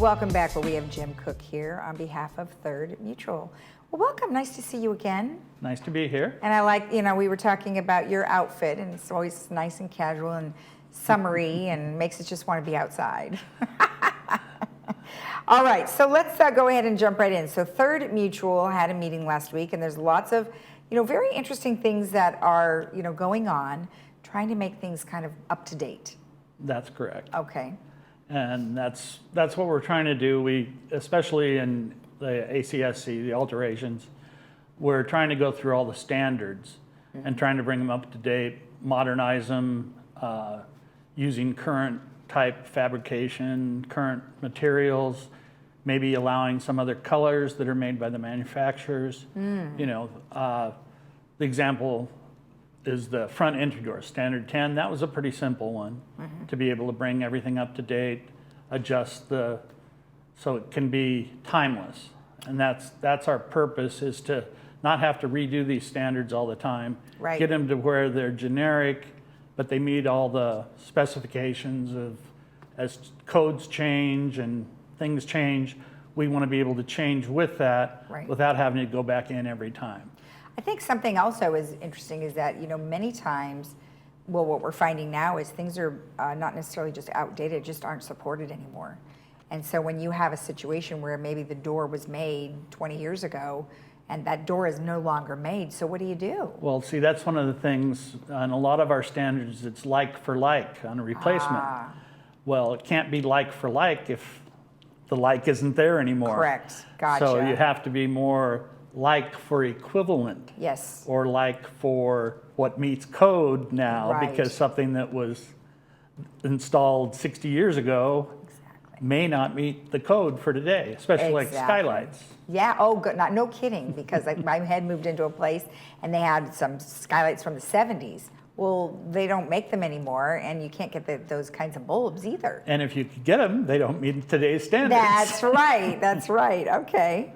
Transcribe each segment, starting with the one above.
Welcome back. Well, we have Jim Cook here on behalf of Third Mutual. Well, welcome. Nice to see you again. Nice to be here. And I like, we were talking about your outfit, and it's always nice and casual and summery and makes us just want to be outside. All right, so let's go ahead and jump right in. So Third Mutual had a meeting last week, and there's lots of, very interesting things that are, going on, trying to make things kind of up to date. That's correct. Okay. And that's what we're trying to do. We, especially in the ACSC, the alterations, we're trying to go through all the standards and trying to bring them up to date, modernize them, using current type fabrication, current materials, maybe allowing some other colors that are made by the manufacturers. The example is the front entry door, standard 10. That was a pretty simple one to be able to bring everything up to date, adjust so it can be timeless. And that's our purpose, is to not have to redo these standards all the time. Right. Get them to where they're generic, but they meet all the specifications of, as codes change and things change, we want to be able to change with that without having to go back in every time. I think something also is interesting is that, many times, well, what we're finding now is things are not necessarily just outdated, just aren't supported anymore. And so when you have a situation where maybe the door was made 20 years ago and that door is no longer made, so what do you do? Well, see, that's one of the things on a lot of our standards, it's like for like on a replacement. Well, it can't be like for like if the like isn't there anymore. Correct. Gotcha. So you have to be more like for equivalent. Yes. Or like for what meets code now, because something that was installed 60 years ago may not meet the code for today, especially like skylights. Yeah, oh, good. No kidding, because my had moved into a place and they had some skylights from the 70s. Well, they don't make them anymore, and you can't get those kinds of bulbs either. And if you could get them, they don't meet today's standards. That's right. That's right. Okay.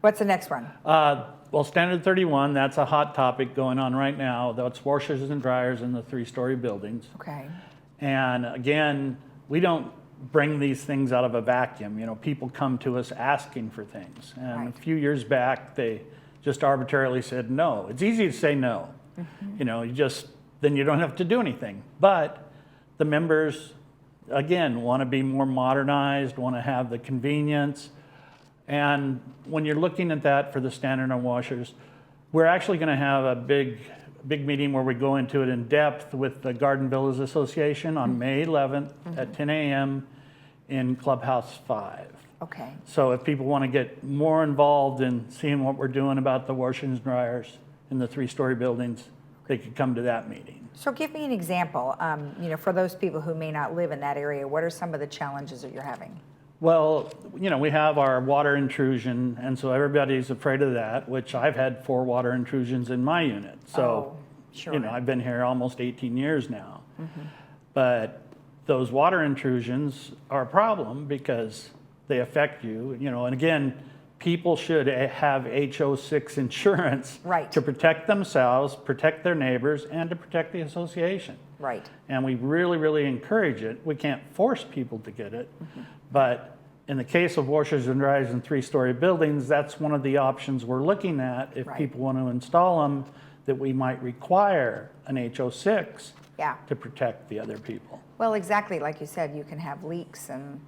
What's the next one? Well, Standard 31, that's a hot topic going on right now. That's washers and dryers in the 3-story buildings. Okay. And again, we don't bring these things out of a vacuum. People come to us asking for things. And a few years back, they just arbitrarily said no. It's easy to say no. Then you don't have to do anything. But the members, again, want to be more modernized, want to have the convenience. And when you're looking at that for the standard on washers, we're actually going to have a big meeting where we go into it in depth with the Garden Villas Association on May 11th at 10 a.m. in Clubhouse 5. Okay. So if people want to get more involved in seeing what we're doing about the washers and dryers in the 3-story buildings, they could come to that meeting. So give me an example, for those people who may not live in that area, what are some of the challenges that you're having? Well, we have our water intrusion, and so everybody's afraid of that, which I've had 4 water intrusions in my unit. So, I've been here almost 18 years now. But those water intrusions are a problem because they affect you, and again, people should have HO6 insurance to protect themselves, protect their neighbors, and to protect the association. Right. And we really, really encourage it. We can't force people to get it, but in the case of washers and dryers in 3-story buildings, that's one of the options we're looking at. If people want to install them, that we might require an HO6 to protect the other people. Well, exactly. Like you said, you can have leaks, and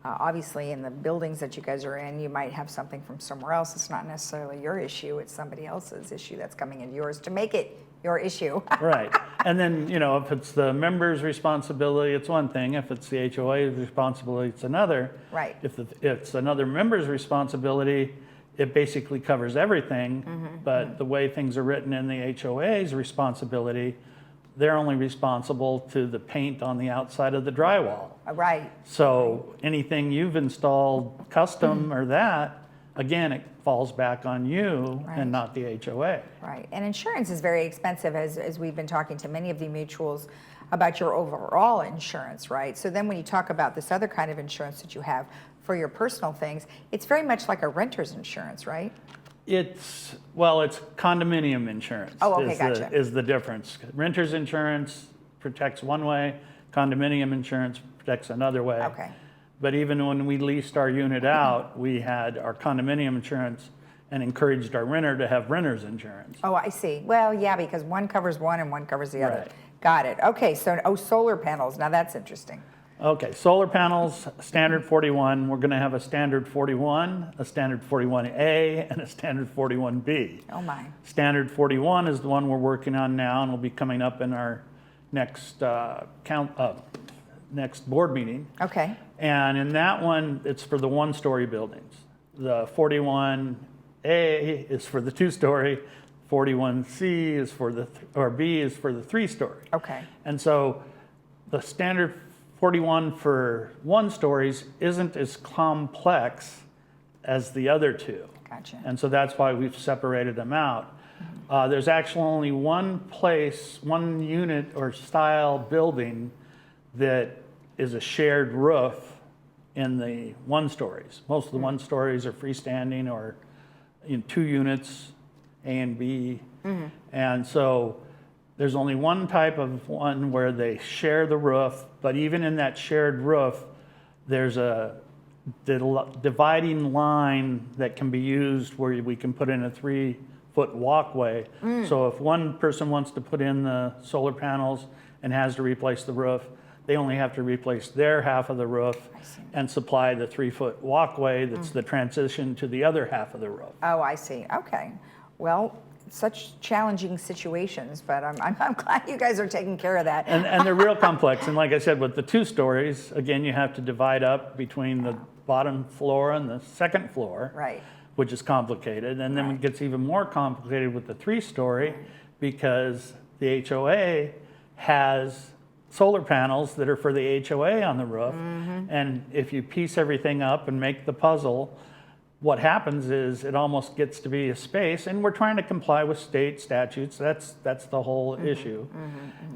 obviously in the buildings that you guys are in, you might have something from somewhere else. It's not necessarily your issue. It's somebody else's issue that's coming into yours to make it your issue. Right. And then, if it's the member's responsibility, it's one thing. If it's the HOA's responsibility, it's another. Right. If it's another member's responsibility, it basically covers everything. But the way things are written in the HOA's responsibility, they're only responsible to the paint on the outside of the drywall. Right. So anything you've installed custom or that, again, it falls back on you and not the HOA. Right. And insurance is very expensive, as we've been talking to many of the mutuals about your overall insurance, right? So then when you talk about this other kind of insurance that you have for your personal things, it's very much like a renter's insurance, right? It's condominium insurance. Oh, okay, gotcha. Is the difference. Renter's insurance protects one way, condominium insurance protects another way. Okay. But even when we leased our unit out, we had our condominium insurance and encouraged our renter to have renter's insurance. Oh, I see. Well, yeah, because one covers one and one covers the other. Right. Got it. Okay, so, solar panels, now that's interesting. Okay, solar panels, standard 41. We're going to have a standard 41, a standard 41A, and a standard 41B. Oh, my. Standard 41 is the one we're working on now, and will be coming up in our next next board meeting. Okay. And in that one, it's for the one-story buildings. The 41A is for the two-story. 41C is for the, or B is for the three-story. Okay. And so the standard 41 for one stories isn't as complex as the other two. Gotcha. And so that's why we've separated them out. There's actually only one place, one unit or style building that is a shared roof in the one stories. Most of the one stories are freestanding or in two units, A and B. And so there's only one type of one where they share the roof, but even in that shared roof, there's a dividing line that can be used where we can put in a 3-foot walkway. So if one person wants to put in the solar panels and has to replace the roof, they only have to replace their half of the roof and supply the 3-foot walkway that's the transition to the other half of the roof. Oh, I see. Okay. Well, such challenging situations, but I'm glad you guys are taking care of that. And they're real complex. And like I said, with the two stories, again, you have to divide up between the bottom floor and the second floor, Right. which is complicated. And then it gets even more complicated with the three-story because the HOA has solar panels that are for the HOA on the roof. And if you piece everything up and make the puzzle, what happens is it almost gets to be a space, and we're trying to comply with state statutes. That's the whole issue.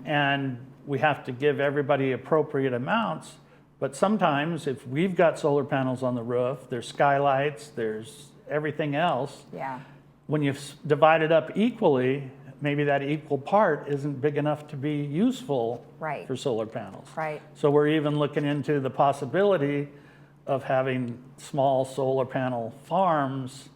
And we have to give everybody appropriate amounts, but sometimes if we've got solar panels on the roof, there's skylights, there's everything else. Yeah. When you divide it up equally, maybe that equal part isn't big enough to be useful Right. for solar panels. Right. So we're even looking into the possibility of having small solar panel farms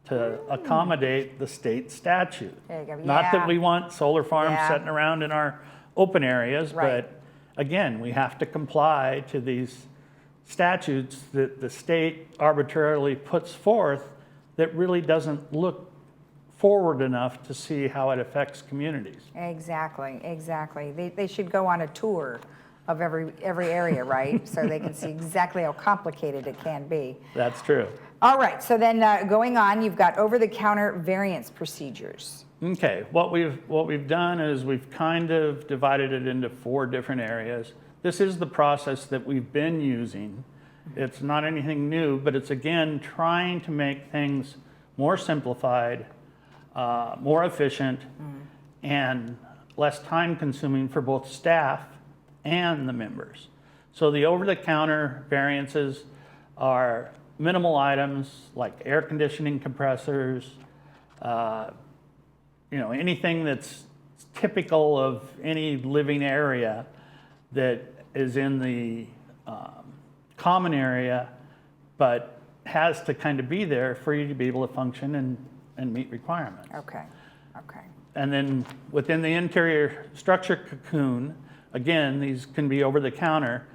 to accommodate the state statute. There you go. Not that we want solar farms Yeah. sitting around in our open areas, Right. but again, we have to comply to these statutes that the state arbitrarily puts forth that really doesn't look forward enough to see how it affects communities. Exactly, exactly. They should go on a tour of every area, right? So they can see exactly how complicated it can be. That's true. All right, so then going on, you've got over-the-counter variance procedures. Okay, what we've done is we've kind of divided it into 4 different areas. This is the process that we've been using. It's not anything new, but it's again trying to make things more simplified, more efficient, and less time consuming for both staff and the members. So the over-the-counter variances are minimal items like air conditioning compressors, anything that's typical of any living area that is in the common area, but has to kind of be there for you to be able to function and meet requirements. Okay, okay. And then within the interior structure cocoon, again, these can be over the counter.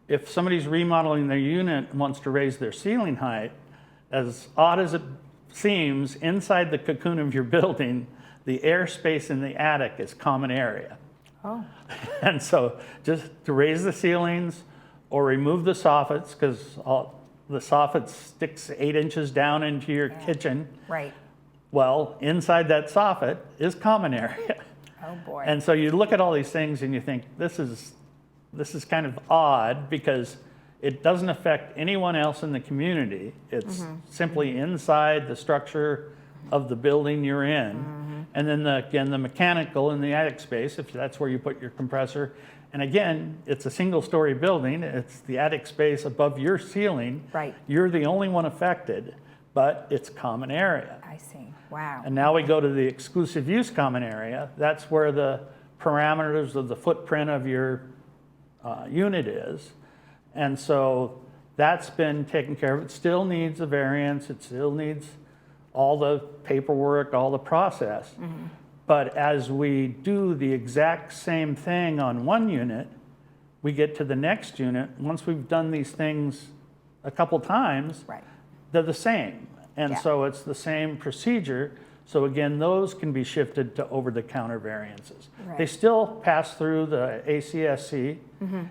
If somebody's remodeling their unit and wants to raise their ceiling height, as odd as it seems, inside the cocoon of your building, the airspace in the attic is common area. Oh. And so just to raise the ceilings or remove the soffits, because the soffit sticks 8 inches down into your kitchen. Right. Well, inside that soffit is common area. Oh, boy. And so you look at all these things and you think, this is kind of odd because it doesn't affect anyone else in the community. It's simply inside the structure of the building you're in. And then again, the mechanical in the attic space, if that's where you put your compressor. And again, it's a single-story building. It's the attic space above your ceiling. Right. You're the only one affected, but it's common area. I see. Wow. And now we go to the exclusive use common area. That's where the parameters of the footprint of your unit is. And so That's been taken care of. It still needs a variance. It still needs all the paperwork, all the process. But as we do the exact same thing on one unit, we get to the next unit. Once we've done these things a couple times, Right. they're the same. And Yeah. so it's the same procedure. So again, those can be shifted to over-the-counter variances. They Right. still pass through the ACSC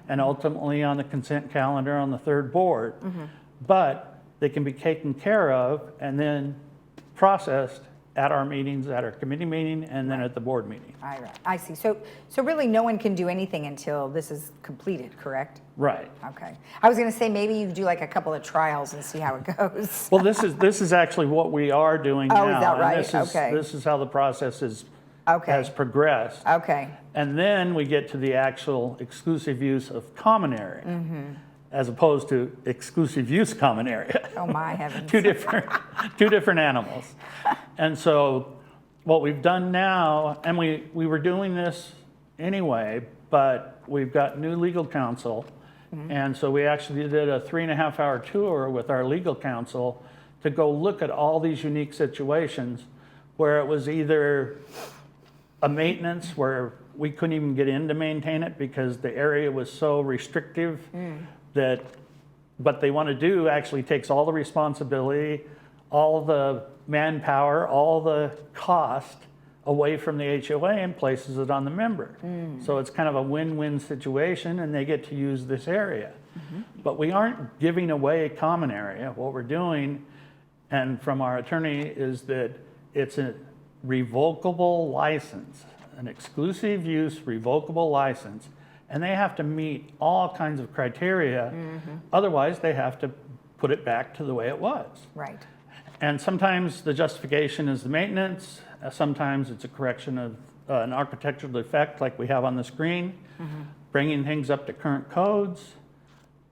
and ultimately on the consent calendar on the third board, but they can be taken care of and then processed at our meetings, at our committee meeting, and then at the board meeting. I see. So really no one can do anything until this is completed, correct? Right. Okay. I was going to say maybe you do like a couple of trials and see how it goes. Well, this is actually what we are doing now. Oh, is that and right? This is, Okay. This is how the process Okay. has progressed. Okay. And then we get to the actual exclusive use of common area, as opposed to exclusive use common area. Oh my heavens. two different animals. And so what we've done now, and we were doing this anyway, but we've got new legal counsel. And so we actually did a 3.5-hour tour with our legal counsel to go look at all these unique situations where it was either a maintenance where we couldn't even get in to maintain it because the area was so restrictive that what they want to do actually takes all the responsibility, all the manpower, all the cost away from the HOA and places it on the member. So it's kind of a win-win situation and they get to use this area. But we aren't giving away a common area. What we're doing, and from our attorney, is that it's a revocable license, an exclusive use revocable license, and they have to meet all kinds of criteria. Otherwise, they have to put it back to the way it was. Right. And sometimes the justification is the maintenance. Sometimes it's a correction of an architectural defect like we have on the screen, bringing things up to current codes,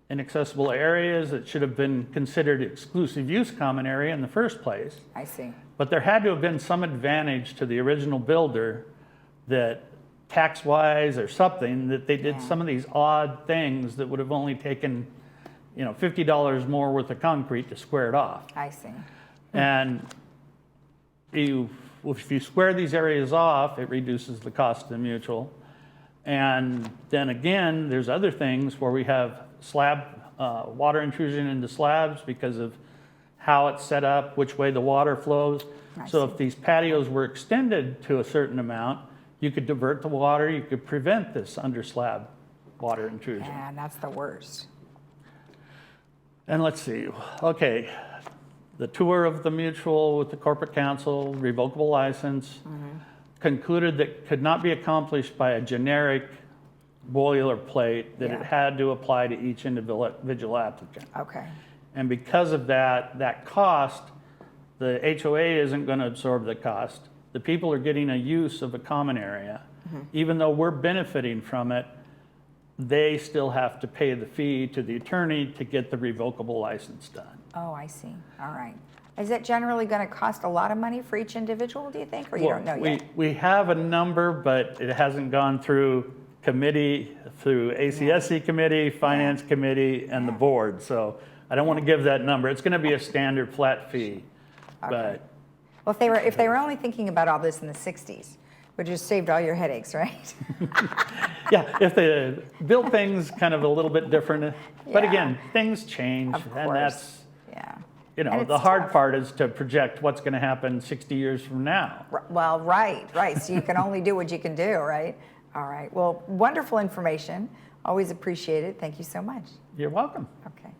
inaccessible areas that should have been considered exclusive use common area in the first place. I see. But there had to have been some advantage to the original builder that tax-wise or something, that they did some of these odd things that would have only taken, $50 more worth of concrete to square it off. I see. And if you square these areas off, it reduces the cost to the mutual. And then again, there's other things where we have water intrusion into slabs because of how it's set up, which way the water flows. So if these patios were extended to a certain amount, you could divert the water, you could prevent this under slab water intrusion. And that's the worst. And let's see, okay, the tour of the mutual with the corporate counsel, revocable license, concluded that could not be accomplished by a generic boilerplate, that it had to apply to each individual applicant. Okay. And because of that cost, the HOA isn't going to absorb the cost. The people are getting a use of a common area. Even though we're benefiting from it, they still have to pay the fee to the attorney to get the revocable license done. Oh, I see. All right. Is it generally going to cost a lot of money for each individual, do you think, or you don't know yet? We have a number, but it hasn't gone through committee, through ACSC committee, finance committee, and the board. So I don't want to give that number. It's going to be a standard flat fee. But Well, if they were only thinking about all this in the 60s, would just saved all your headaches, right? yeah, if they build things kind of a little bit different. But again, things change. Of And course. that's, Yeah. you know, And the it's hard tough. part is to project what's going to happen 60 years from now. Well, right. So you can only do what you can do, right? All right. Well, wonderful information. Always appreciate it. Thank you so much. You're welcome. Okay.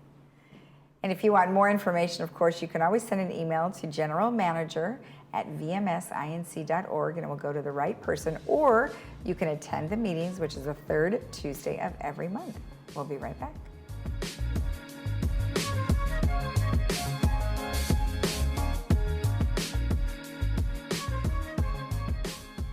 And if you want more information, of course, you can always send an email to generalmanager@vmsinc.org and it will go to the right person, or you can attend the meetings, which is the third Tuesday of every month. We'll be right back.